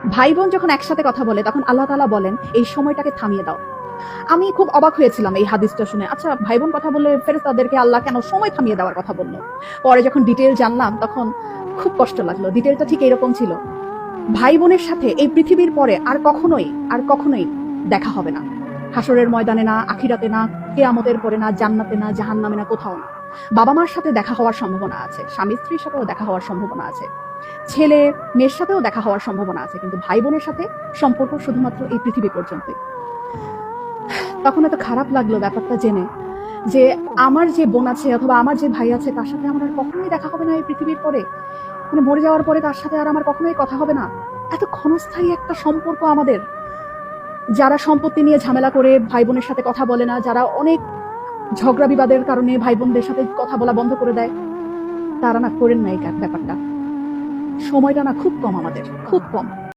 ভাই বোন যখন একসাথে কথা বলে তখন আল্লাহ তাআলা বলেন এই সময়টাকে থামিয়ে দাও। আমি খুব অবাক হয়েছিলাম এই হাদিসটা শুনে। আচ্ছা, ভাই বোন কথা বললে ফেরেশতাদেরকে আল্লাহ কেন সময় থামিয়ে দেওয়ার কথা বলল? পরে যখন ডিটেইল জানলাম তখন খুব কষ্ট লাগলো। ডিটেইলটা ঠিক এরকম ছিল। ভাই বোনের সাথে এই পৃথিবীর পরে আর কখনোই দেখা হবে না। হাসরের ময়দানে না, আখিরাতে না, কিয়ামতের পরে না, জান্নাতে না, জাহান্নামে না, কোথাও না। বাবা মার সাথে দেখা হওয়ার সম্ভাবনা আছে, স্বামী স্ত্রীর সাথেও দেখা হওয়ার সম্ভাবনা আছে, ছেলে মেয়ের সাথেও দেখা হওয়ার সম্ভাবনা আছে, কিন্তু ভাই বোনের সাথে সম্পর্ক শুধুমাত্র এই পৃথিবী পর্যন্তই। তখন এত খারাপ লাগলো ব্যাপারটা জেনে যে আমার যে বোন আছে অথবা আমার যে ভাই আছে তার সাথে আমার আর কখনোই দেখা হবে না এই পৃথিবীর পরে। মানে মরে যাওয়ার পরে তার সাথে আর আমার কখনোই কথা হবে না। এত ক্ষণস্থায়ী একটা সম্পর্ক আমাদের। যারা সম্পত্তি নিয়ে ঝামেলা করে ভাই বোনের সাথে কথা বলে না, যারা অনেক ঝগড়া বিবাদের কারণে ভাই বোনদের সাথে কথা বলা বন্ধ করে দেয়, তারা না করেন না এই ব্যাপারটা। সময়টা না খুব কম আমাদের, খুব কম।